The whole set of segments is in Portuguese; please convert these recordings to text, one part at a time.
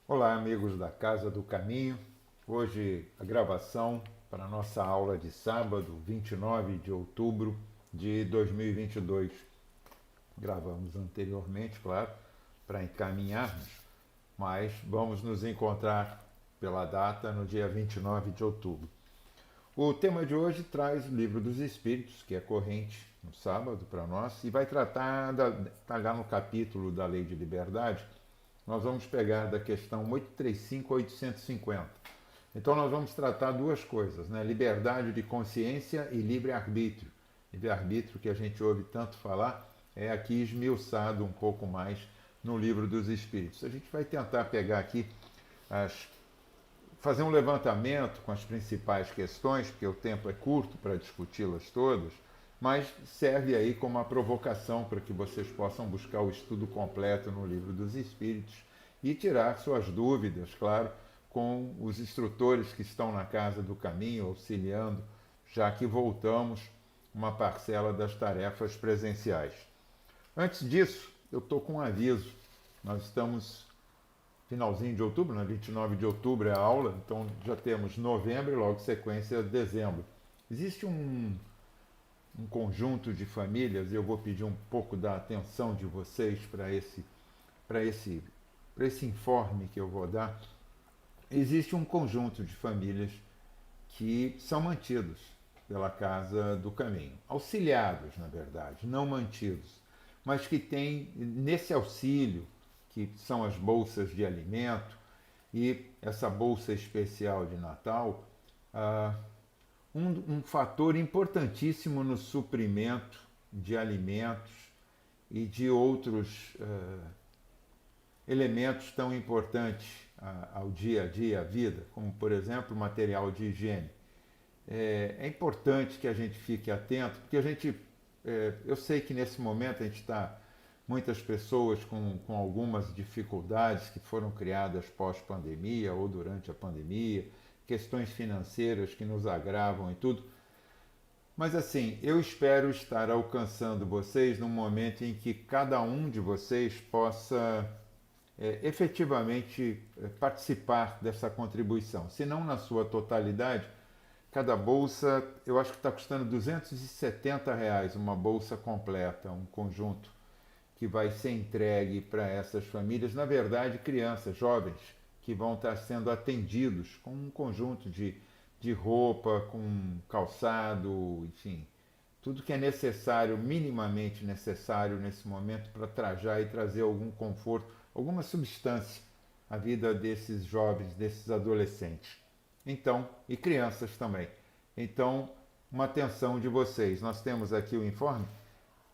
Olá, amigos da Casa do Caminho. Hoje a gravação para a nossa aula de sábado, 29 de outubro de 2022. Gravamos anteriormente, claro, para encaminharmos, mas vamos nos encontrar pela data no dia 29 de outubro. O tema de hoje traz o Livro dos Espíritos, que é corrente no sábado para nós, e vai tratar, está lá no capítulo da Lei de Liberdade. Nós vamos pegar da questão 835 a 850. Então nós vamos tratar duas coisas, né? Liberdade de consciência e livre-arbítrio. Livre-arbítrio que a gente ouve tanto falar é aqui esmiuçado um pouco mais no Livro dos Espíritos. A gente vai tentar pegar aqui as fazer um levantamento com as principais questões, porque o tempo é curto para discuti-las todas, mas serve aí como uma provocação para que vocês possam buscar o estudo completo no Livro dos Espíritos e tirar suas dúvidas, claro, com os instrutores que estão na Casa do Caminho, auxiliando, já que voltamos uma parcela das tarefas presenciais. Antes disso, eu estou com um aviso. Nós estamos finalzinho de outubro, né? 29 de outubro é a aula, então já temos novembro e logo sequência dezembro. Existe um conjunto de famílias, e eu vou pedir um pouco da atenção de vocês para esse, esse informe que eu vou dar. Existe um conjunto de famílias que são mantidos pela Casa do Caminho, auxiliados, na verdade, não mantidos, mas que têm nesse auxílio, que são as bolsas de alimento e essa bolsa especial de Natal, ah, um fator importantíssimo no suprimento de alimentos e de outros elementos tão importantes ao dia a dia, à vida, como, por exemplo, o material de higiene. É importante que a gente fique atento, porque eu sei que nesse momento a gente está, muitas pessoas com algumas dificuldades que foram criadas pós-pandemia ou durante a pandemia, questões financeiras que nos agravam e tudo. Mas assim, eu espero estar alcançando vocês num momento em que cada um de vocês possa efetivamente participar dessa contribuição. Se não na sua totalidade, cada bolsa, eu acho que está custando R$ 270 uma bolsa completa, um conjunto que vai ser entregue para essas famílias, na verdade, crianças, jovens, que vão estar sendo atendidos com um conjunto de roupa, com calçado, enfim, tudo que é necessário, minimamente necessário nesse momento para trajar e trazer algum conforto, alguma substância à vida desses jovens, desses adolescentes. Então, e crianças também. Então, uma atenção de vocês. Nós temos aqui o informe,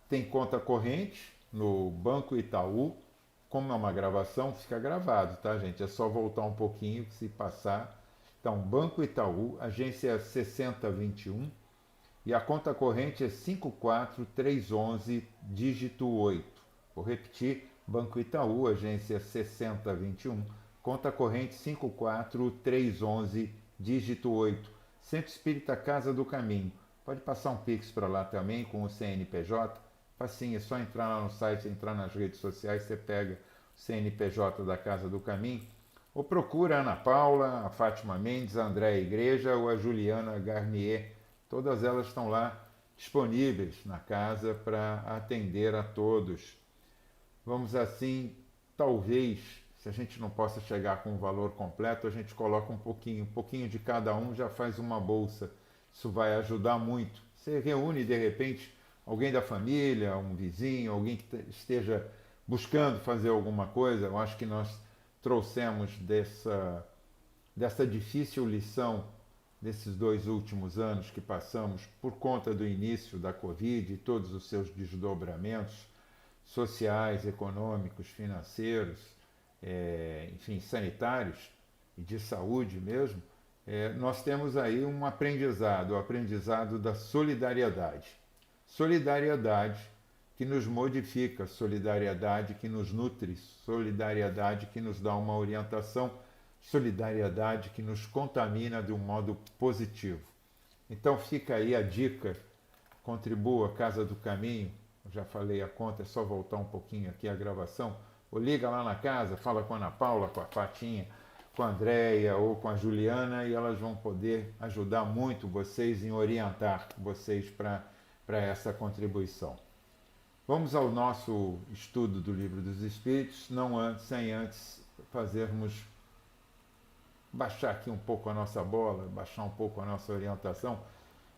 tem conta corrente no Banco Itaú. Como é uma gravação, fica gravado, tá, gente? É só voltar um pouquinho, se passar. Então, Banco Itaú, agência 6021, e a conta corrente é 54311, dígito 8. Vou repetir, Banco Itaú, agência 6021, conta corrente 54311, dígito 8. Centro Espírita Casa do Caminho. Pode passar um Pix para lá também com o CNPJ. Facinho, é só entrar lá no site, entrar nas redes sociais, você pega o CNPJ da Casa do Caminho. Ou procura a Ana Paula, a Fátima Mendes, a Andréa Igreja ou a Juliana Garnier. Todas elas estão lá disponíveis na casa para atender a todos. Vamos assim, talvez, se a gente não possa chegar com o valor completo, a gente coloca um pouquinho de cada um, já faz uma bolsa. Isso vai ajudar muito. Você reúne, de repente, alguém da família, um vizinho, alguém que esteja buscando fazer alguma coisa. Eu acho que nós trouxemos dessa difícil lição desses 2 últimos anos que passamos por conta do início da Covid e todos os seus desdobramentos sociais, econômicos, financeiros, enfim, sanitários e de saúde mesmo, nós temos aí um aprendizado, o aprendizado da solidariedade. Solidariedade que nos modifica, solidariedade que nos nutre, solidariedade que nos dá uma orientação, solidariedade que nos contamina de um modo positivo. Então fica aí a dica, contribua Casa do Caminho, eu já falei a conta, é só voltar um pouquinho aqui a gravação, ou liga lá na casa, fala com a Ana Paula, com a Fatinha, com a Andréia ou com a Juliana e elas vão poder ajudar muito vocês em orientar vocês para essa contribuição. Vamos ao nosso estudo do Livro dos Espíritos, sem antes fazermos baixar aqui um pouco a nossa bola, baixar um pouco a nossa orientação.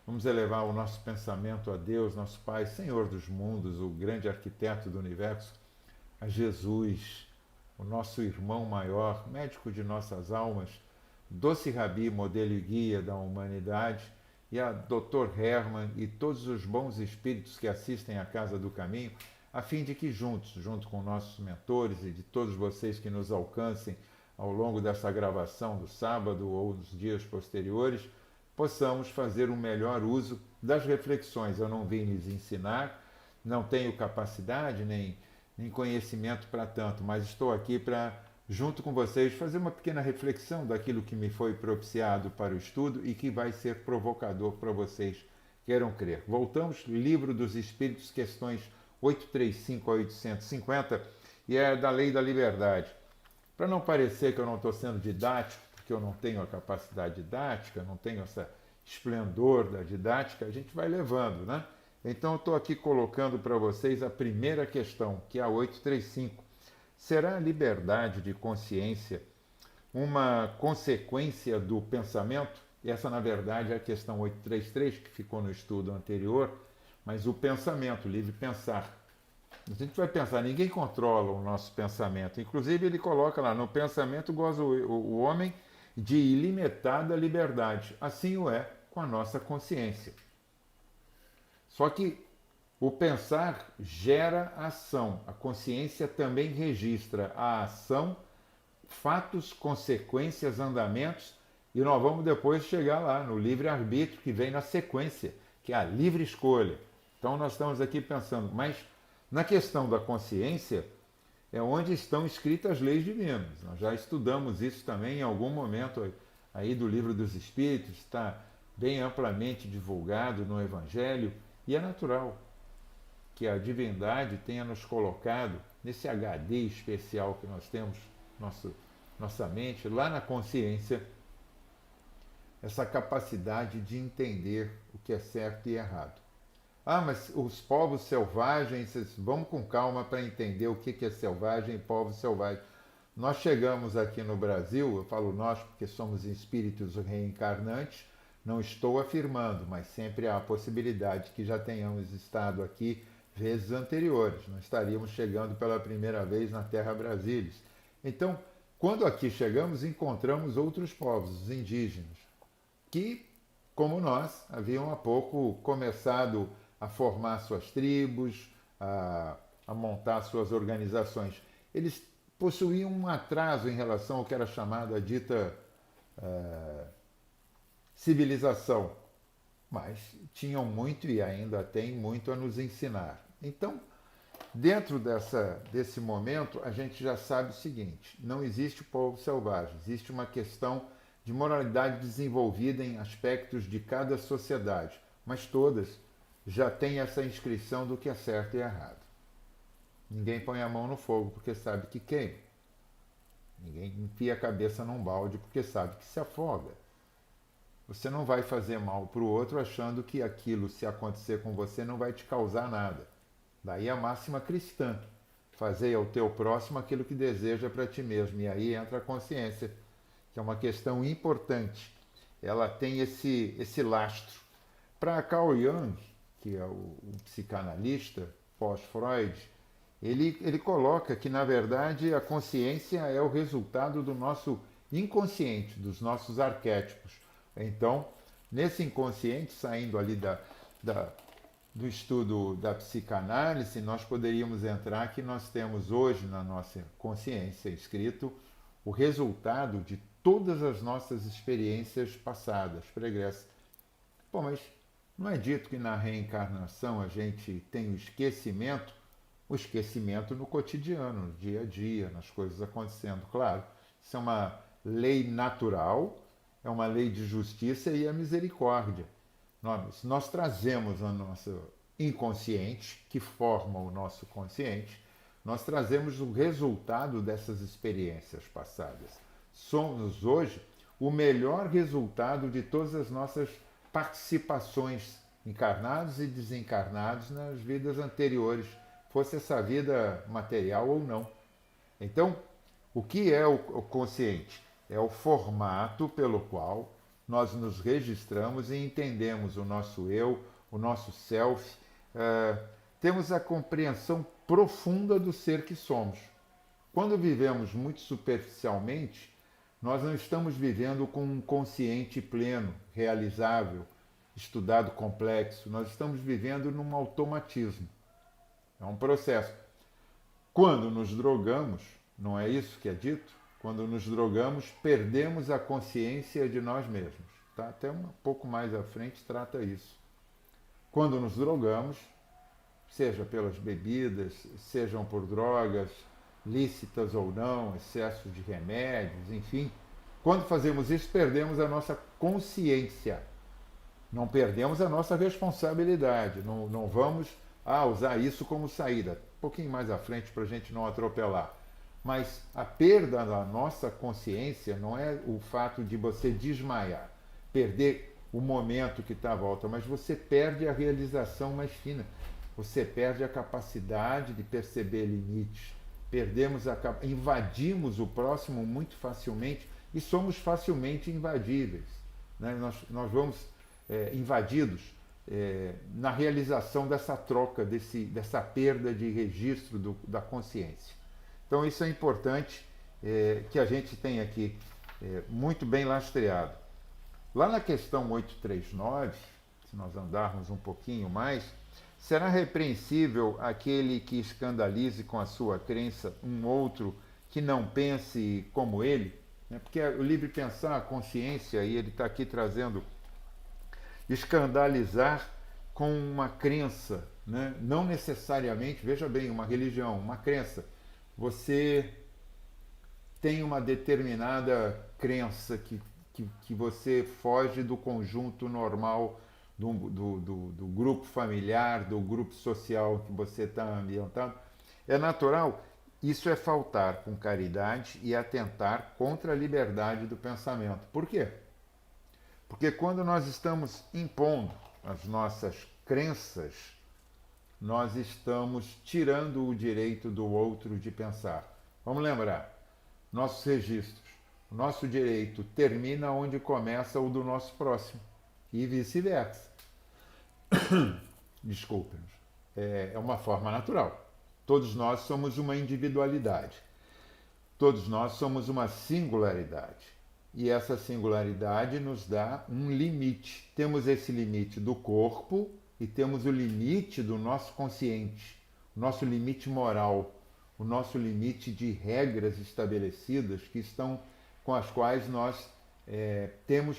Vamos elevar o nosso pensamento a Deus, nosso Pai, Senhor dos mundos, o grande arquiteto do universo, a Jesus, o nosso irmão maior, médico de nossas almas, doce Rabi, modelo e guia da humanidade, e a Dr. Hermann e todos os bons espíritos que assistem à Casa do Caminho, a fim de que junto com nossos mentores e de todos vocês que nos alcancem ao longo dessa gravação do sábado ou dos dias posteriores, possamos fazer um melhor uso das reflexões. Eu não vim lhes ensinar, não tenho capacidade nem conhecimento para tanto, mas estou aqui para, junto com vocês, fazer uma pequena reflexão daquilo que me foi propiciado para o estudo e que vai ser provocador para vocês, queiram crer. Voltamos, Livro dos Espíritos, questões 835 a 850, e é da Lei da Liberdade. Para não parecer que eu não estou sendo didático, porque eu não tenho a capacidade didática, não tenho esse esplendor da didática, a gente vai levando, né? Então eu estou aqui colocando para vocês a primeira questão, que é a 835. Será a liberdade de consciência uma consequência do pensamento? Essa, na verdade, é a questão 833, que ficou no estudo anterior, mas o pensamento, o livre pensar. A gente vai pensar, ninguém controla o nosso pensamento. Inclusive, ele coloca lá, no pensamento goza o homem de ilimitada liberdade. Assim o é com a nossa consciência. Só que o pensar gera ação. A consciência também registra a ação, fatos, consequências, andamentos, e nós vamos depois chegar lá no livre-arbítrio, que vem na sequência, que é a livre escolha. Então nós estamos aqui pensando, mas na questão da consciência é onde estão escritas as leis divinas. Nós já estudamos isso também em algum momento aí do Livro dos Espíritos, está bem amplamente divulgado no Evangelho, e é natural que a divindade tenha nos colocado nesse HD especial que nós temos, nossa mente, lá na consciência, essa capacidade de entender o que é certo e errado. Ah, mas os povos selvagens, vamos com calma para entender o que é selvagem e povo selvagem. Nós chegamos aqui no Brasil, eu falo nós porque somos espíritos reencarnantes, não estou afirmando, mas sempre há a possibilidade que já tenhamos estado aqui vezes anteriores. Não estaríamos chegando pela primeira vez na Terra Brasília. Então, quando aqui chegamos, encontramos outros povos, os indígenas, que, como nós, haviam há pouco começado a formar suas tribos, a montar suas organizações. Eles possuíam um atraso em relação ao que era chamada a dita civilização, mas tinham muito e ainda têm muito a nos ensinar. Então, dentro desse momento, a gente já sabe o seguinte: não existe povo selvagem, existe uma questão de moralidade desenvolvida em aspectos de cada sociedade, mas todas já têm essa inscrição do que é certo e errado. Ninguém põe a mão no fogo porque sabe que queima. Ninguém enfia a cabeça num balde porque sabe que se afoga. Você não vai fazer mal para o outro achando que aquilo, se acontecer com você, não vai te causar nada. Daí a máxima cristã: fazei ao teu próximo aquilo que deseja para ti mesmo. E aí entra a consciência, que é uma questão importante. Ela tem esse lastro. Para Carl Jung, que é o psicanalista pós-Freud, ele coloca que, na verdade, a consciência é o resultado do nosso inconsciente, dos nossos arquétipos. Então, nesse inconsciente, saindo ali do estudo da psicanálise, nós poderíamos entrar que nós temos hoje na nossa consciência escrito o resultado de todas as nossas experiências passadas, pregressas. Bom, mas não é dito que na reencarnação a gente tem o esquecimento no cotidiano, no dia a dia, nas coisas acontecendo. Claro, isso é uma lei natural, é uma lei de justiça e a misericórdia. Nós trazemos o nosso inconsciente, que forma o nosso consciente, Nós trazemos o resultado dessas experiências passadas. Somos hoje o melhor resultado de todas as nossas participações, encarnados e desencarnados, nas vidas anteriores, fosse essa vida material ou não. Então, o que é o consciente? É o formato pelo qual nós nos registramos e entendemos o nosso eu, o nosso self, temos a compreensão profunda do ser que somos. Quando vivemos muito superficialmente, nós não estamos vivendo com um consciente pleno, realizável, estudado complexo. Nós estamos vivendo num automatismo. É um processo. Quando nos drogamos, não é isso que é dito? Quando nos drogamos, perdemos a consciência de nós mesmos. Tá? Até um pouco mais à frente trata isso. Quando nos drogamos, seja pelas bebidas, sejam por drogas, lícitas ou não, excesso de remédios, enfim. Quando fazemos isso, perdemos a nossa consciência. Não perdemos a nossa responsabilidade. Não vamos usar isso como saída. Um pouquinho mais à frente para a gente não atropelar. Mas a perda da nossa consciência não é o fato de você desmaiar, perder o momento que está à volta, mas você perde a realização mais fina. Você perde a capacidade de perceber limites. Invadimos o próximo muito facilmente e somos facilmente invadíveis. Né? Nós vamos invadidos na realização dessa troca, dessa perda de registro da consciência. Então isso é importante que a gente tenha aqui muito bem lastreado. Lá na questão 839, se nós andarmos um pouquinho mais, será repreensível aquele que escandalize com a sua crença um outro que não pense como ele? Porque o livre pensar, a consciência, e ele está aqui trazendo escandalizar com uma crença, né? Não necessariamente, veja bem, uma religião, uma crença. Você tem uma determinada crença que você foge do conjunto normal do grupo familiar, do grupo social que você está ambientado. É natural. Isso é faltar com caridade e atentar contra a liberdade do pensamento. Por quê? Porque quando nós estamos impondo as nossas crenças, nós estamos tirando o direito do outro de pensar. Vamos lembrar, nossos registros, o nosso direito termina onde começa o do nosso próximo e vice-versa. Desculpe-nos. É uma forma natural. Todos nós somos uma individualidade. Todos nós somos uma singularidade. E essa singularidade nos dá um limite. Temos esse limite do corpo e temos o limite do nosso consciente, o nosso limite moral, o nosso limite de regras estabelecidas com as quais nós temos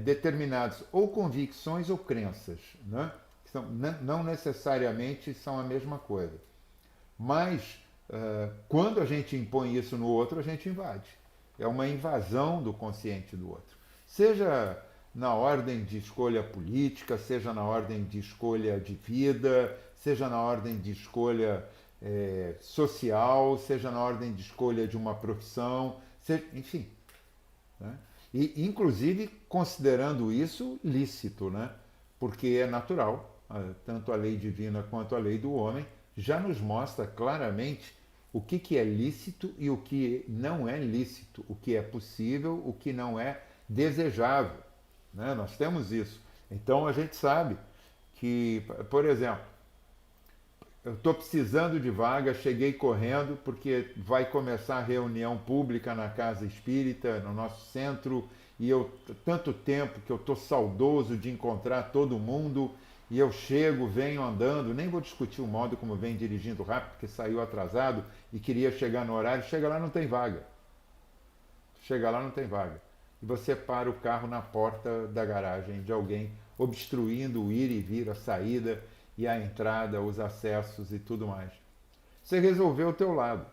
determinadas ou convicções ou crenças, né? Não necessariamente são a mesma coisa. Mas quando a gente impõe isso no outro, a gente invade. É uma invasão do consciente do outro. Seja na ordem de escolha política, seja na ordem de escolha de vida, seja na ordem de escolha social, seja na ordem de escolha de uma profissão, enfim. Né? E, inclusive, considerando isso lícito, né? Porque é natural, tanto a lei divina quanto a lei do homem já nos mostra claramente o que é lícito e o que não é lícito, o que é possível, o que não é desejável. Né? Nós temos isso. Então a gente sabe que, por exemplo, eu estou precisando de vaga, cheguei correndo porque vai começar a reunião pública na Casa Espírita, no nosso centro, e tanto tempo que eu estou saudoso de encontrar todo mundo, e eu chego, venho andando, nem vou discutir o modo como vem dirigindo rápido, porque saiu atrasado e queria chegar no horário, chega lá não tem vaga. Chega lá não tem vaga. E você para o carro na porta da garagem de alguém, obstruindo o ir e vir, a saída e a entrada, os acessos e tudo mais. Você resolveu o teu lado,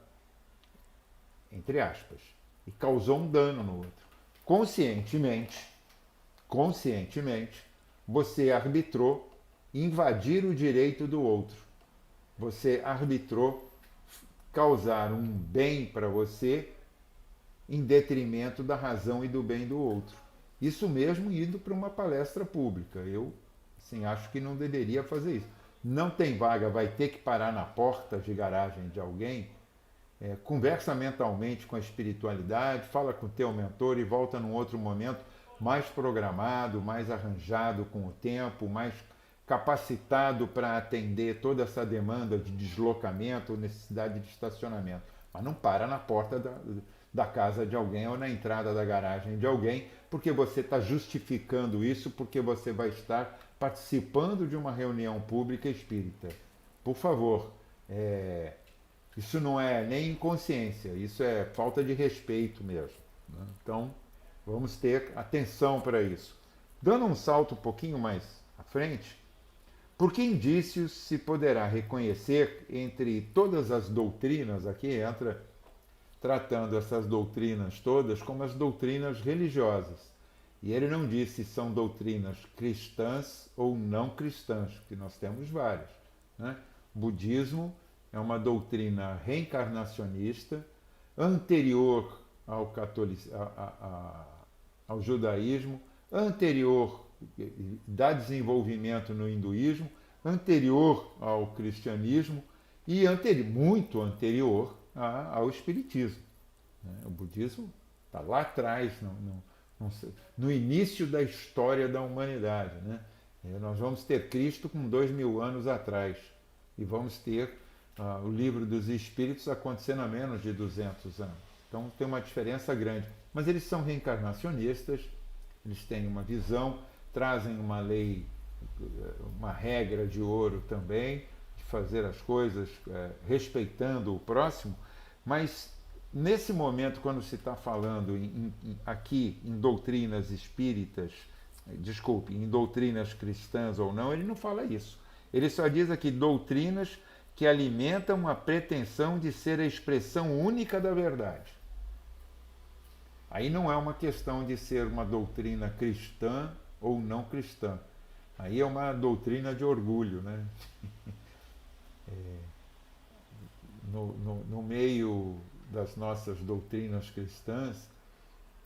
entre aspas, e causou um dano no outro. Conscientemente, você arbitrou invadir o direito do outro. Você arbitrou causar um bem para você em detrimento da razão e do bem do outro. Isso mesmo indo para uma palestra pública. Eu, assim, acho que não deveria fazer isso. Não tem vaga, vai ter que parar na porta de garagem de alguém. Conversa mentalmente com a espiritualidade, fala com o teu mentor e volta num outro momento mais programado, mais arranjado com o tempo, mais capacitado para atender toda essa demanda de deslocamento, necessidade de estacionamento. Mas não para na porta da casa de alguém ou na entrada da garagem de alguém, porque você está justificando isso, porque você vai estar participando de uma reunião pública espírita. Por favor, isso não é nem inconsciência, isso é falta de respeito mesmo. Né? Então, vamos ter atenção para isso. Dando um salto um pouquinho mais à frente, por que indícios se poderá reconhecer entre todas as doutrinas, aqui entra tratando essas doutrinas todas como as doutrinas religiosas. E ele não disse se são doutrinas cristãs ou não cristãs, que nós temos várias. Né? O budismo é uma doutrina reencarnacionista, anterior ao, ao judaísmo, anterior, dá desenvolvimento no hinduísmo, anterior ao cristianismo e muito anterior ao espiritismo. O budismo está lá atrás, no início da história da humanidade. Né? Nós vamos ter Cristo com 2000 anos atrás e vamos ter o livro dos Espíritos acontecendo há menos de 200 anos. Então tem uma diferença grande. Mas eles são reencarnacionistas, eles têm uma visão, trazem uma lei, uma regra de ouro também, de fazer as coisas respeitando o próximo, mas nesse momento, quando se está falando aqui em doutrinas espíritas, desculpe, em doutrinas cristãs ou não, ele não fala isso. Ele só diz aqui doutrinas que alimentam a pretensão de ser a expressão única da verdade. Aí não é uma questão de ser uma doutrina cristã ou não cristã. Aí é uma doutrina de orgulho, né? No meio das nossas doutrinas cristãs,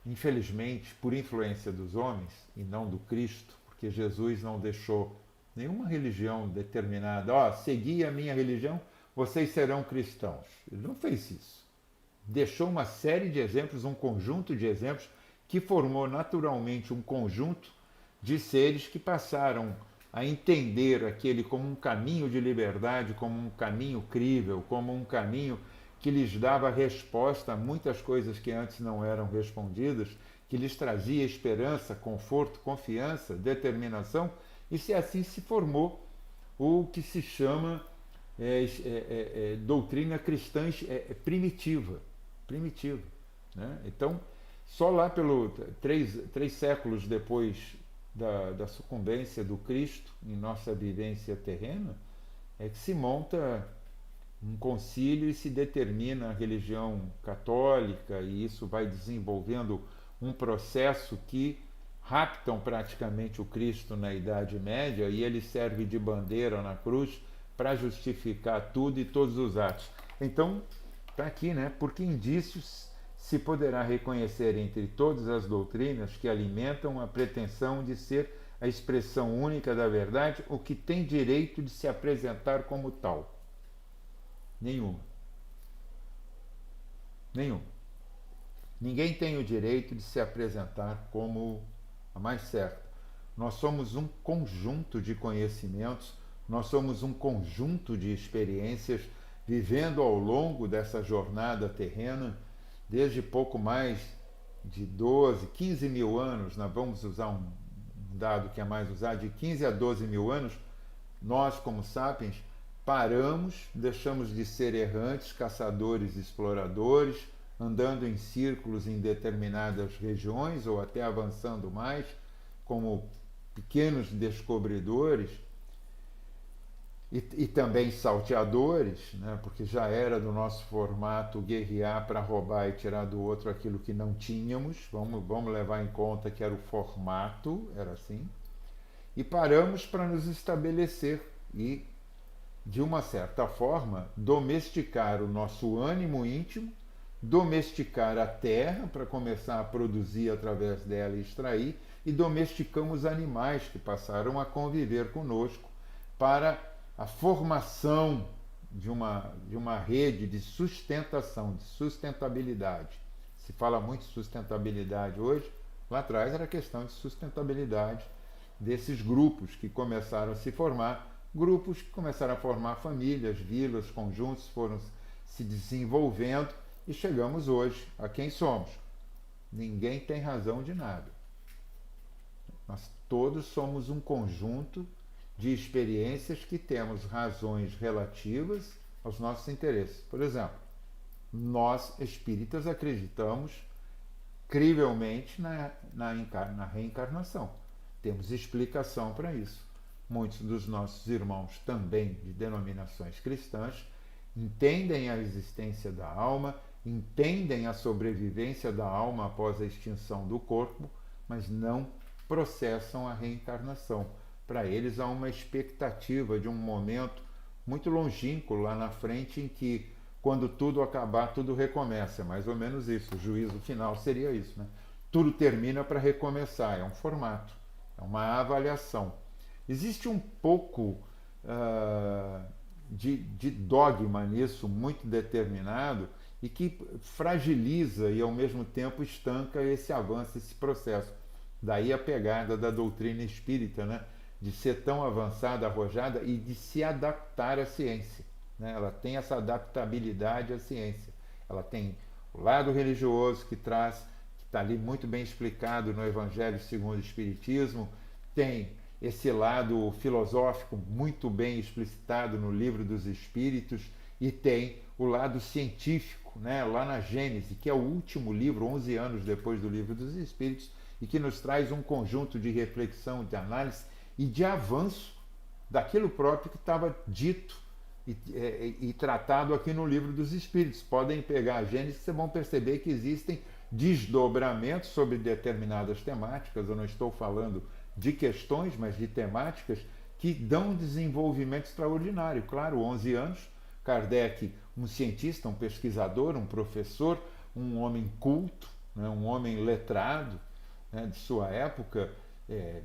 infelizmente, por influência dos homens e não do Cristo, porque Jesus não deixou nenhuma religião determinada, segui a minha religião, vocês serão cristãos. Ele não fez isso. Deixou uma série de exemplos, um conjunto de exemplos, que formou naturalmente um conjunto de seres que passaram a entender aquele como um caminho de liberdade, como um caminho crível, como um caminho que lhes dava resposta a muitas coisas que antes não eram respondidas, que lhes trazia esperança, conforto, confiança, determinação, e se assim se formou o que se chama doutrina cristã primitiva. Né? Então, só lá pelo 3 séculos depois da sucumbência do Cristo em nossa vivência terrena, é que se monta um concílio e se determina a religião católica, e isso vai desenvolvendo um processo que raptam praticamente o Cristo na Idade Média e ele serve de bandeira na cruz para justificar tudo e todos os atos. Então, está aqui, né? Por que indícios se poderá reconhecer entre todas as doutrinas que alimentam a pretensão de ser a expressão única da verdade, o que tem direito de se apresentar como tal? Nenhuma. Ninguém tem o direito de se apresentar como a mais certa. Nós somos um conjunto de conhecimentos, nós somos um conjunto de experiências vivendo ao longo dessa jornada terrena, desde pouco mais de 12, 15 mil anos, nós vamos usar um dado que é mais usado, de 15 a 12 mil anos, nós como sapiens paramos, deixamos de ser errantes, caçadores e exploradores, andando em círculos em determinadas regiões ou até avançando mais, como pequenos descobridores e também salteadores, né? Porque já era do nosso formato guerrear para roubar e tirar do outro aquilo que não tínhamos, vamos levar em conta que era o formato, era assim, e paramos para nos estabelecer e de uma certa forma, domesticar o nosso ânimo íntimo, domesticar a terra para começar a produzir através dela e extrair, e domesticamos os animais que passaram a conviver conosco para a formação de uma rede de sustentação, de sustentabilidade. Se fala muito de sustentabilidade hoje, lá atrás era questão de sustentabilidade desses grupos que começaram a se formar, grupos que começaram a formar famílias, vilas, conjuntos, foram se desenvolvendo e chegamos hoje a quem somos. Ninguém tem razão de nada. Nós todos somos um conjunto de experiências que temos razões relativas aos nossos interesses. Por exemplo, nós espíritas acreditamos crivelmente na reencarnação. Temos explicação para isso. Muitos dos nossos irmãos, também de denominações cristãs, entendem a existência da alma, entendem a sobrevivência da alma após a extinção do corpo, mas não processam a reencarnação. Para eles há uma expectativa de um momento muito longínquo lá na frente em que, quando tudo acabar, tudo recomeça. É mais ou menos isso. O juízo final seria isso, né? Tudo termina para recomeçar. É um formato, é uma avaliação. Existe um pouco de dogma nisso, muito determinado, e que fragiliza e, ao mesmo tempo, estanca esse avanço, esse processo. Daí a pegada da doutrina espírita, né? De ser tão avançada, arrojada e de se adaptar à ciência. Né? Ela tem essa adaptabilidade à ciência. Ela tem o lado religioso que traz, que está ali muito bem explicado no Evangelho segundo o Espiritismo, tem esse lado filosófico muito bem explicitado no Livro dos Espíritos e tem o lado científico, né? Lá na Gênese, que é o último livro, 11 anos depois do Livro dos Espíritos, e que nos traz um conjunto de reflexão, de análise e de avanço daquilo próprio que estava dito e tratado aqui no Livro dos Espíritos. Podem pegar a Gênesis, vocês vão perceber que existem desdobramentos sobre determinadas temáticas. Eu não estou falando de questões, mas de temáticas que dão um desenvolvimento extraordinário. Claro, 11 anos, Kardec, um cientista, um pesquisador, um professor, um homem culto, né, um homem letrado, né, de sua época,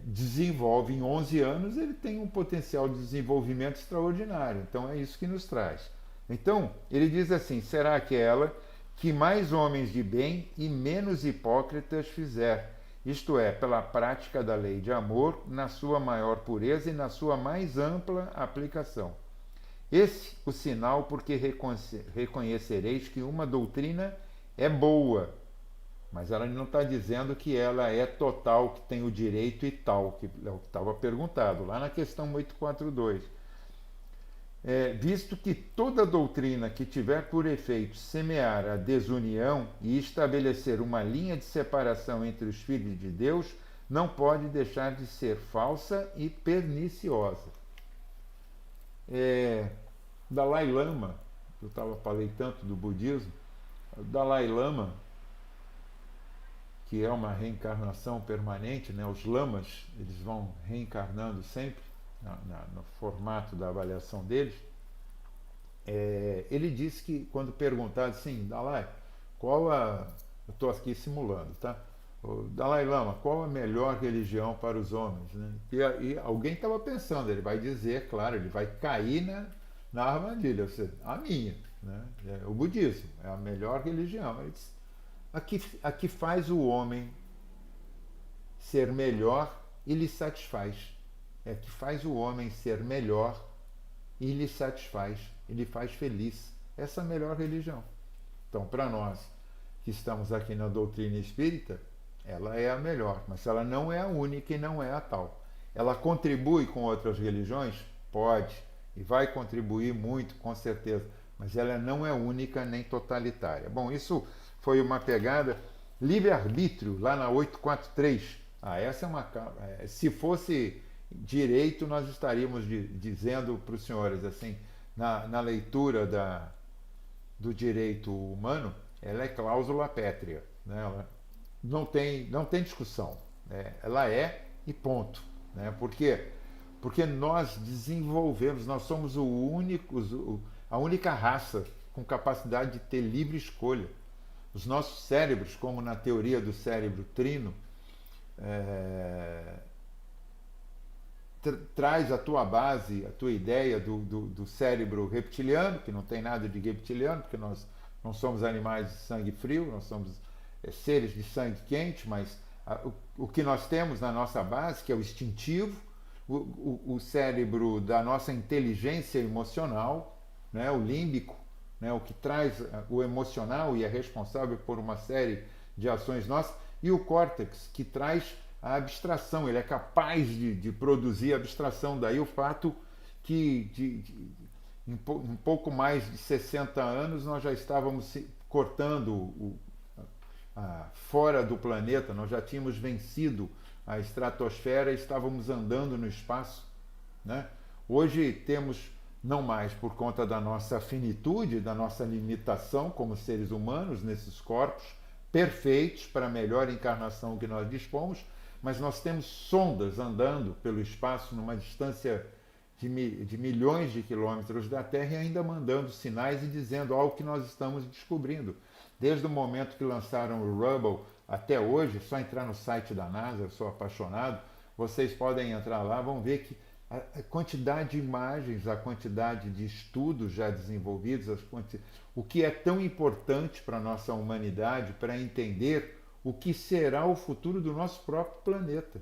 desenvolve em 11 anos, ele tem um potencial de desenvolvimento extraordinário. Então é isso que nos traz. Então, ele diz assim: será aquela que mais homens de bem e menos hipócritas fizer, isto é, pela prática da lei de amor, na sua maior pureza e na sua mais ampla aplicação. Esse o sinal porque reconhecereis que uma doutrina é boa, mas ela não está dizendo que ela é total, que tem o direito e tal, que é o que estava perguntado lá na questão 842. Visto que toda doutrina que tiver por efeito semear a desunião e estabelecer uma linha de separação entre os filhos de Deus, não pode deixar de ser falsa e perniciosa. Dalai Lama, eu falei tanto do budismo, Dalai Lama, que é uma reencarnação permanente, né? Os lamas eles vão reencarnando sempre no formato da avaliação deles. Ele disse que, quando perguntado assim, Dalai, eu estou aqui simulando, tá? O Dalai Lama, qual a melhor religião para os homens? Né? E alguém estava pensando, ele vai dizer, claro, ele vai cair na armadilha, ou seja, a minha, né? O budismo é a melhor religião. Ele disse, a que faz o homem ser melhor e lhe satisfaz. Que faz o homem ser melhor e lhe satisfaz, e lhe faz feliz. Essa é a melhor religião. Então, para nós que estamos aqui na doutrina espírita, ela é a melhor, mas ela não é a única e não é a tal. Ela contribui com outras religiões? Pode, e vai contribuir muito, com certeza, mas ela não é única nem totalitária. Bom, isso foi uma pegada. Livre-arbítrio, lá na 843. Essa é uma... Se fosse direito, nós estaríamos dizendo para os senhores, assim, na leitura do direito humano, ela é cláusula pétrea, né? Ela não tem discussão, né? Ela é e ponto, né? Por quê? Porque nós desenvolvemos, nós somos a única raça com capacidade de ter livre escolha. Os nossos cérebros, como na teoria do cérebro trino, é, traz a tua base, a tua ideia do cérebro reptiliano, que não tem nada de reptiliano, porque nós não somos animais de sangue frio, nós somos seres de sangue quente, mas o que nós temos na nossa base, que é o instintivo, o cérebro da nossa inteligência emocional, né, o límbico, né, o que traz o emocional e é responsável por uma série de ações nossas, e o córtex, que traz a abstração, ele é capaz de produzir abstração. Daí o fato que em pouco mais de 60 anos nós já estávamos cortando fora do planeta, nós já tínhamos vencido a estratosfera e estávamos andando no espaço, né? Hoje temos, não mais por conta da nossa finitude, da nossa limitação como seres humanos nesses corpos perfeitos para a melhor encarnação que nós dispomos, mas nós temos sondas andando pelo espaço numa distância de milhões de quilômetros da Terra e ainda mandando sinais e dizendo algo que nós estamos descobrindo. Desde o momento que lançaram o Hubble até hoje, só entrar no site da NASA, eu sou apaixonado, vocês podem entrar lá, vão ver que a quantidade de imagens, a quantidade de estudos já desenvolvidos, o que é tão importante para a nossa humanidade para entender o que será o futuro do nosso próprio planeta.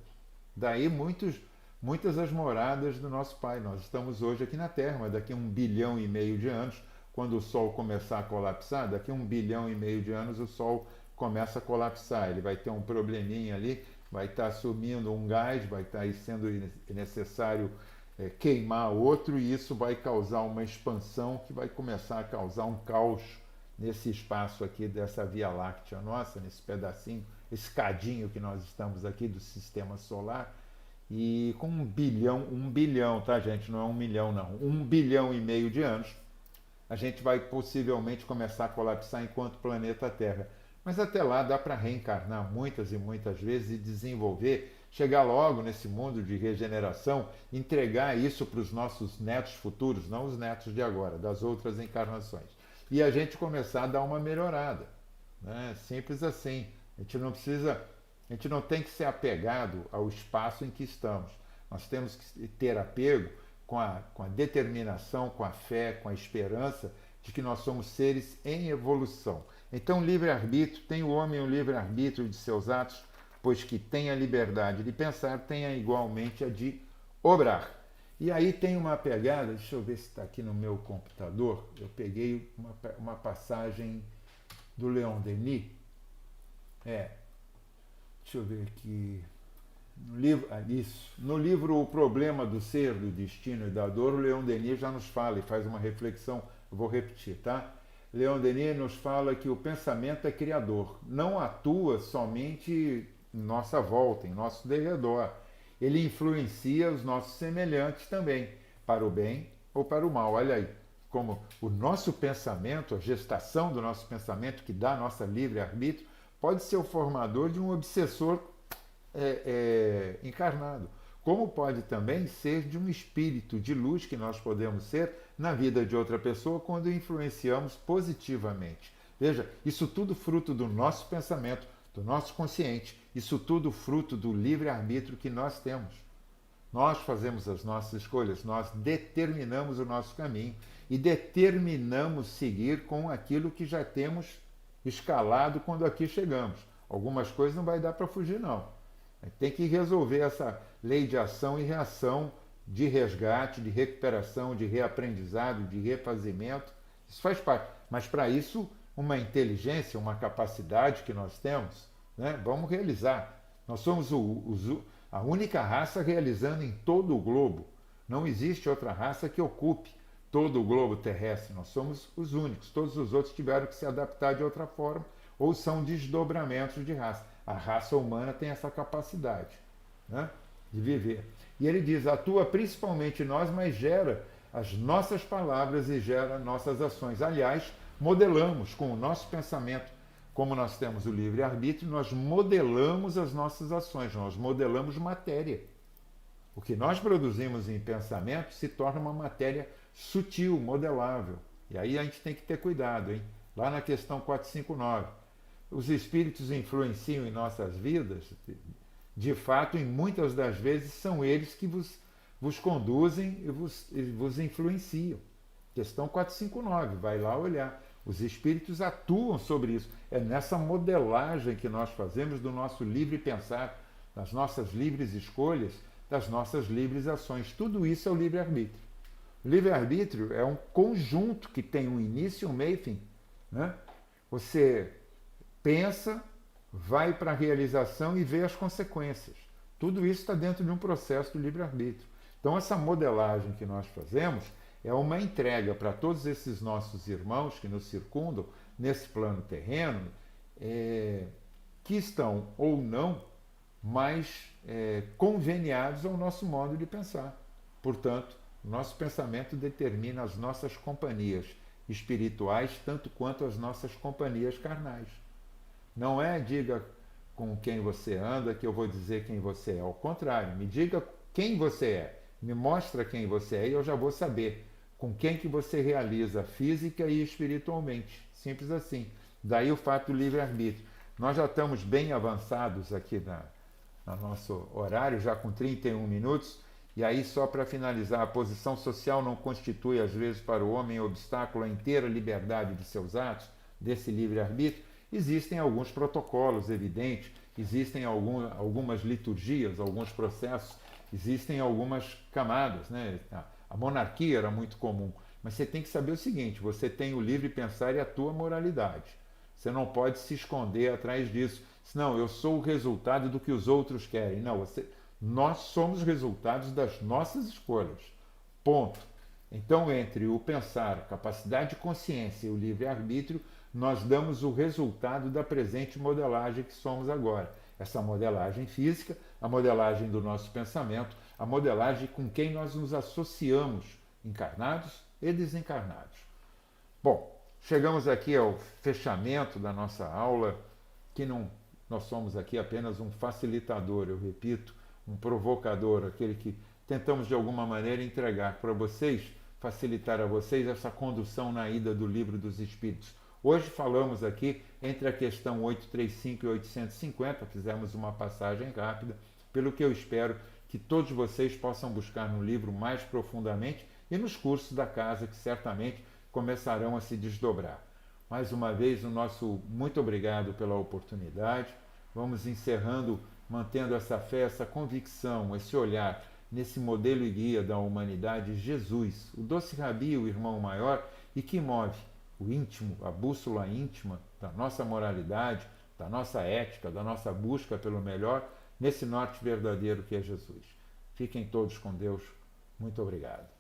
Daí muitas as moradas do nosso Pai. Nós estamos hoje aqui na Terra, mas daqui a 1,5 bilhão de anos, quando o Sol começar a colapsar, daqui a 1,5 bilhão de anos o Sol começa a colapsar. Ele vai ter um probleminha ali, vai estar sumindo um gás, vai estar sendo necessário queimar outro, e isso vai causar uma expansão que vai começar a causar um caos nesse espaço aqui dessa Via Láctea nossa, nesse pedacinho, esse cadinho que nós estamos aqui do Sistema Solar, e com 1 bilhão, tá, gente? Não é 1 milhão, não. 1,5 bilhão de anos, a gente vai possivelmente começar a colapsar enquanto planeta Terra. Mas até lá dá para reencarnar muitas e muitas vezes e desenvolver, chegar logo nesse mundo de regeneração, entregar isso para os nossos netos futuros, não os netos de agora, das outras encarnações. E a gente começar a dar uma melhorada, né? Simples assim. A gente não tem que ser apegado ao espaço em que estamos. Nós temos que ter apego com a determinação, com a fé, com a esperança de que nós somos seres em evolução. Então, livre-arbítrio, tem o homem o livre-arbítrio de seus atos, pois que tem a liberdade de pensar, tenha igualmente a de obrar. E aí tem uma pegada, deixa eu ver se está aqui no meu computador, eu peguei uma passagem do Leon Denis, deixa eu ver aqui, no livro O Problema do Ser, do Destino e da Dor, o Leon Denis já nos fala e faz uma reflexão, eu vou repetir, tá? Leon Denis nos fala que o pensamento é criador, não atua somente em nossa volta, em nosso derredor. Ele influencia os nossos semelhantes também, para o bem ou para o mal. Olha aí, como o nosso pensamento, a gestação do nosso pensamento, que dá a nossa livre-arbítrio, pode ser o formador de um obsessor encarnado, como pode também ser de um espírito de luz que nós podemos ser na vida de outra pessoa quando influenciamos positivamente. Veja, isso tudo fruto do nosso pensamento, do nosso consciente, isso tudo fruto do livre-arbítrio que nós temos. Nós fazemos as nossas escolhas, nós determinamos o nosso caminho e determinamos seguir com aquilo que já temos escalado quando aqui chegamos. Algumas coisas não vai dar para fugir, não. Tem que resolver essa lei de ação e reação, de resgate, de recuperação, de reaprendizado, de refazimento. Isso faz parte. Mas para isso, uma inteligência, uma capacidade que nós temos, né? Vamos realizar. Nós somos a única raça realizando em todo o globo. Não existe outra raça que ocupe todo o globo terrestre. Nós somos os únicos. Todos os outros tiveram que se adaptar de outra forma ou são desdobramentos de raça. A raça humana tem essa capacidade, né, de viver. E ele diz, atua principalmente em nós, mas gera as nossas palavras e gera nossas ações. Aliás, modelamos com o nosso pensamento, como nós temos o livre-arbítrio, nós modelamos as nossas ações, nós modelamos matéria. O que nós produzimos em pensamento se torna uma matéria sutil, modelável. E aí a gente tem que ter cuidado, hein? Lá na questão 459, os espíritos influenciam em nossas vidas? De fato, em muitas das vezes são eles que vos conduzem e vos influenciam. Questão 459, vai lá olhar. Os espíritos atuam sobre isso. É nessa modelagem que nós fazemos do nosso livre pensar, das nossas livres escolhas, das nossas livres ações. Tudo isso é o livre-arbítrio. O livre-arbítrio é um conjunto que tem um início, um meio e fim. Né? Você pensa, vai para a realização e vê as consequências. Tudo isso está dentro de um processo do livre-arbítrio. Então, essa modelagem que nós fazemos é uma entrega para todos esses nossos irmãos que nos circundam nesse plano terreno, que estão ou não mais conveniados ao nosso modo de pensar. Portanto, o nosso pensamento determina as nossas companhias espirituais tanto quanto as nossas companhias carnais. Não é diga com quem você anda que eu vou dizer quem você é. Ao contrário, me diga quem você é, me mostra quem você é e eu já vou saber com quem que você realiza física e espiritualmente. Simples assim. Daí o fato do livre-arbítrio. Nós já estamos bem avançados aqui no nosso horário, já com 31 minutos, e aí só para finalizar, a posição social não constitui às vezes para o homem obstáculo à inteira liberdade de seus atos, desse livre-arbítrio. Existem alguns protocolos evidentes, existem algumas liturgias, alguns processos, existem algumas camadas, né? A monarquia era muito comum, mas você tem que saber o seguinte, você tem o livre pensar e a tua moralidade. Você não pode se esconder atrás disso. Não, eu sou o resultado do que os outros querem. Não, nós somos resultados das nossas escolhas. Ponto. Então, entre o pensar, a capacidade de consciência e o livre-arbítrio, nós damos o resultado da presente modelagem que somos agora. Essa modelagem física, a modelagem do nosso pensamento, a modelagem com quem nós nos associamos, encarnados e desencarnados. Bom, chegamos aqui ao fechamento da nossa aula, que não, nós somos aqui apenas um facilitador, eu repito, um provocador, aquele que tentamos de alguma maneira entregar para vocês, facilitar a vocês essa condução na ida do Livro dos Espíritos. Hoje falamos aqui entre a questão 835 e 850, fizemos uma passagem rápida, pelo que eu espero que todos vocês possam buscar no livro mais profundamente e nos cursos da casa que certamente começarão a se desdobrar. Mais uma vez, o nosso muito obrigado pela oportunidade. Vamos encerrando, mantendo essa fé, essa convicção, esse olhar nesse modelo e guia da humanidade, Jesus, o doce Rabi, o irmão maior, e que move o íntimo, a bússola íntima da nossa moralidade, da nossa ética, da nossa busca pelo melhor, nesse norte verdadeiro que é Jesus. Fiquem todos com Deus. Muito obrigado.